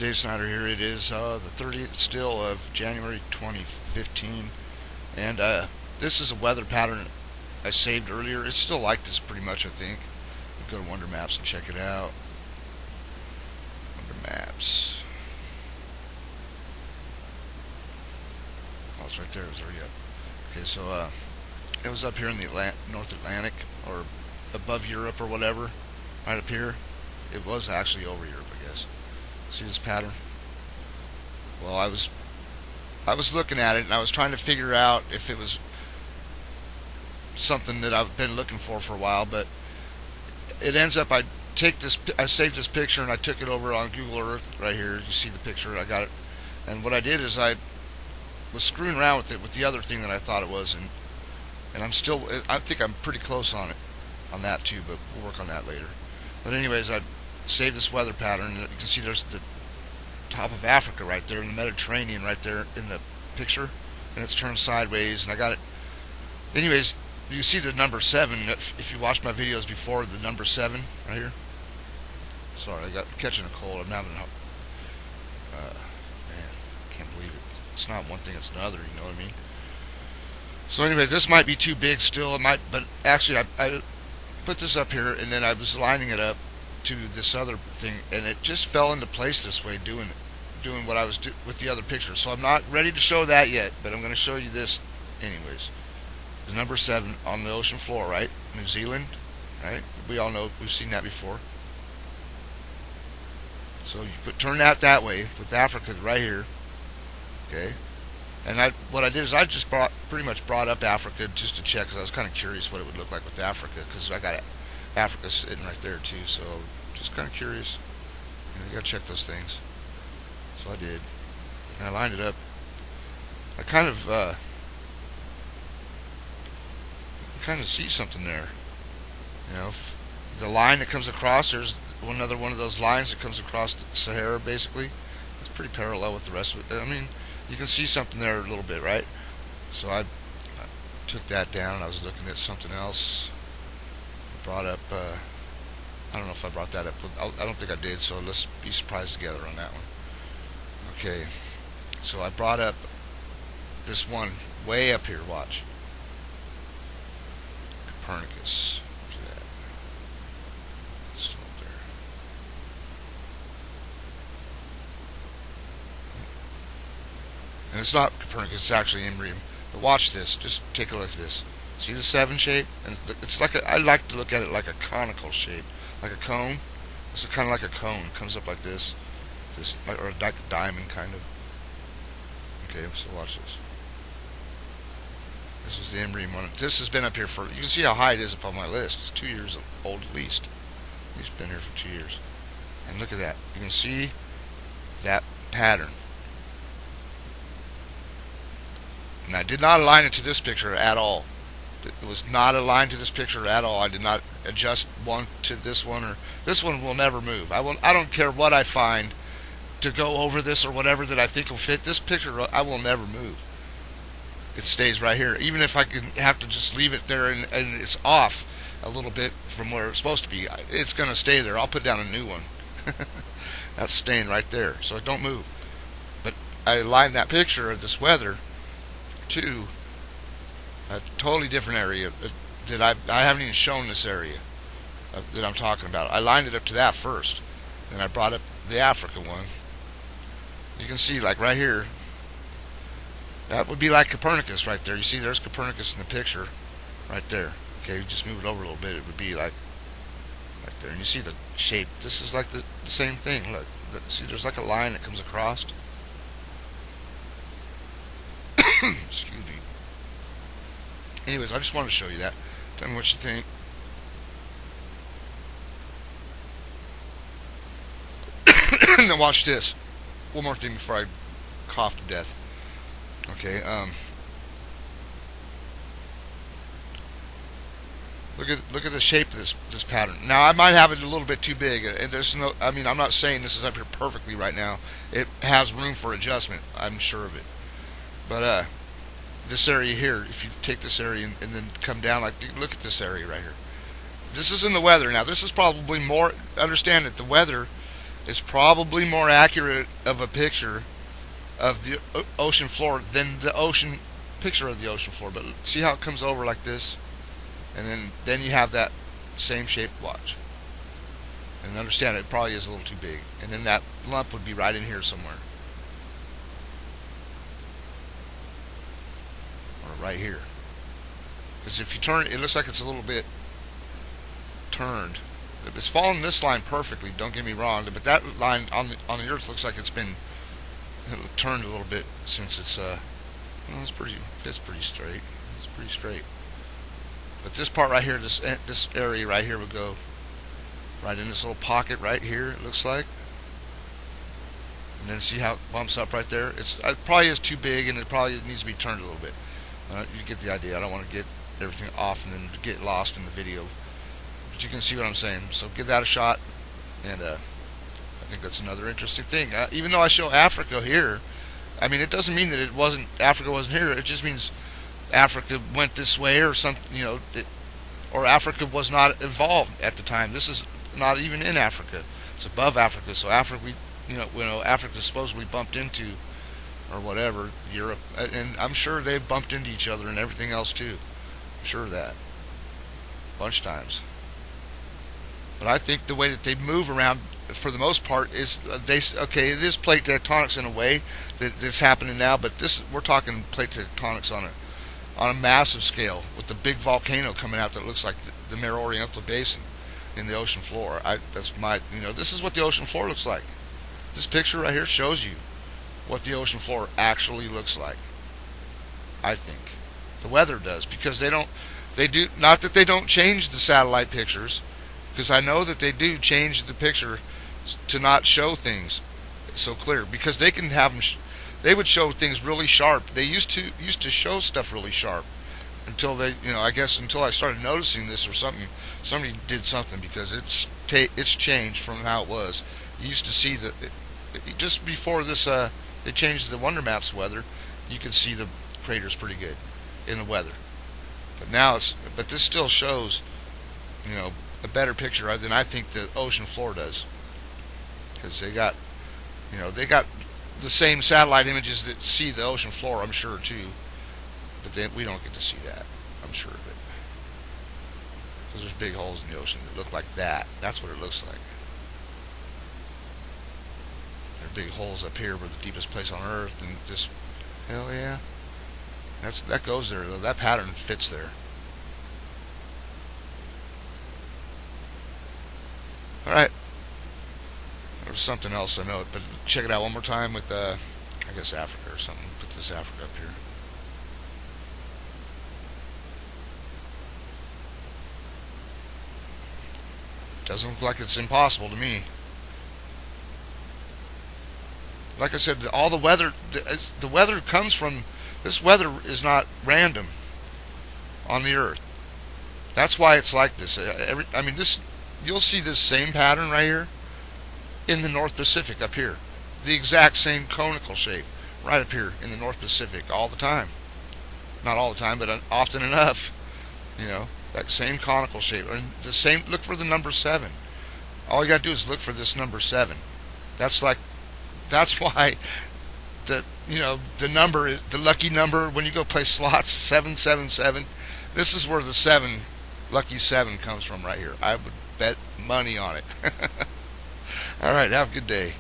Dave Snyder here. It is the 30th still of January 2015, and this is a weather pattern I saved earlier. It's still like this pretty much, I think. Go to Wonder Maps and check it out. Wonder Maps. Oh, it's right there. It was already up. Okay, so it was up here in the North Atlantic, or above Europe or whatever, right up here. It was actually over Europe, I guess. See this pattern? Well, I was looking at it and I was trying to figure out if it was something that I've been looking for a while, but it ends up I saved this picture and I took it over on Google Earth right here. You see the picture, I got it. And what I did is I was screwing around with it with the other thing that I thought it was, and I think I'm pretty close on it, on that too, but we'll work on that later. But anyways, I saved this weather pattern, and you can see there's the top of Africa right there in the Mediterranean right there in the picture, and it's turned sideways, and I got it. Anyways, you see the number 7. If you watched my videos before, the number 7 right here. Sorry, I got catching a cold. I'm having man, can't believe it. It's not one thing, it's another. You know what I mean? So anyway, this might be too big still. It might, but actually, I put this up here, and then I was lining it up to this other thing, and it just fell into place this way, doing what I was with the other picture. So I'm not ready to show that yet, but I'm going to show you this anyways. The number 7 on the ocean floor, right? New Zealand, right? We all know, we've seen that before. So you turn that way with Africa right here, okay? And what I did is I just pretty much brought up Africa just to check, because I was kind of curious what it would look like with Africa, because I got Africa sitting right there too. So just kind of curious. You gotta check those things. So I did, and I lined it up. I kind of see something there. You know, the line that comes across. There's another one of those lines that comes across the Sahara. Basically, it's pretty parallel with the rest of it. I mean, you can see something there a little bit, right? So I took that down, and I was looking at something else. I brought up, I don't know if I brought that up. I don't think I did, so let's be surprised together on that one. Okay, so I brought up this one way up here, watch. Copernicus. Look at that. Still up there. And it's not Copernicus, it's actually Imbrium. But watch this, just take a look at this. See the 7 shape? And it's like I like to look at it like a conical shape, like a cone. It's kind of like a cone. It comes up like this, or like a diamond kind of. Okay, so watch this. This is the Imbrium one. This has been up here for. You can see how high it is up on my list. It's 2 years old at least. It's been here for 2 years. And look at that. You can see that pattern. And I did not align it to this picture at all. It was not aligned to this picture at all. I did not adjust one to this one, or this one will never move. I don't care what I find to go over this or whatever that I think will fit this picture. I will never move. It stays right here, even if I can have to just leave it there and it's off a little bit from where it's supposed to be. It's going to stay there. I'll put down a new one. That's staying right there, so it don't move. But I aligned that picture of this weather to a totally different area that I haven't even shown this area that I'm talking about. I lined it up to that first, then I brought up the Africa one. You can see, like right here, that would be like Copernicus right there. You see, there's Copernicus in the picture right there. Okay, you just move it over a little bit, it would be like there. And you see the shape. This is like the same thing. Look, see, there's like a line that comes across. Excuse me. Anyways, I just wanted to show you that. Tell me what you think. Now watch this. One more thing before I cough to death. Okay, look at the shape of this pattern. Now I might have it a little bit too big, and there's no. I mean, I'm not saying this is up here perfectly right now. It has room for adjustment. I'm sure of it. But this area here, if you take this area and then come down, like, look at this area right here. This is in the weather. Now this is probably more. Understand that the weather is probably more accurate of a picture of the ocean floor than the ocean picture of the ocean floor. But see how it comes over like this, and then you have that same shape. Watch and understand it probably is a little too big, and then that lump would be right in here somewhere, or right here. Because if you turn it, looks like it's a little bit turned. It's following this line perfectly. Don't get me wrong, but that line on the Earth looks like it's been turned a little bit since it's well, it's pretty straight. It's pretty straight. But this part right here, this area right here would go right in this little pocket right here. It looks like, and then see how it bumps up right there. It probably is too big, and it probably needs to be turned a little bit. You get the idea. I don't want to get everything off and then get lost in the video, but you can see what I'm saying. So give that a shot, and I think that's another interesting thing. Even though I show Africa here, I mean, it doesn't mean that Africa wasn't here. It just means Africa went this way, or something, or Africa was not involved at the time. This is not even in Africa. It's above Africa. So Africa, Africa supposedly bumped into, or whatever, Europe, and I'm sure they've bumped into each other and everything else too. I'm sure of that, a bunch of times. But I think the way that they move around, for the most part, is it is plate tectonics in a way that's happening now, but we're talking plate tectonics on a massive scale, with the big volcano coming out that looks like the Mare Oriental Basin in the ocean floor. This is what the ocean floor looks like. This picture right here shows you what the ocean floor actually looks like. I think the weather does, because they do not that they don't change the satellite pictures, because I know that they do change the picture to not show things so clear, because they can have them. They would show things really sharp. They used to show stuff really sharp until I guess until I started noticing this, or somebody did something, because it's changed from how it was. You used to see that just before this they changed the Wonder Maps weather, you could see the craters pretty good in the weather. But now but this still shows a better picture than I think the ocean floor does, because they got the same satellite images that see the ocean floor, I'm sure too, but then we don't get to see that, I'm sure of it, because there's big holes in the ocean that look like that. That's what it looks like. There are big holes up here, where the deepest place on Earth, and just, hell yeah, that goes there though. That pattern fits there. All right. There's something else I know, but check it out one more time with I guess Africa or something. Put this Africa up here. Doesn't look like it's impossible to me. Like I said, all the weather comes from, this weather is not random on the Earth. That's why it's like this. You'll see this same pattern right here in the North Pacific up here. The exact same conical shape right up here in the North Pacific all the time. Not all the time, but often enough. That same conical shape. And the same, look for the number 7. All you got to do is look for this number 7. That's why the number is the lucky number when you go play slots, 777. This is where the lucky 7 comes from right here. I would bet money on it. All right, have a good day.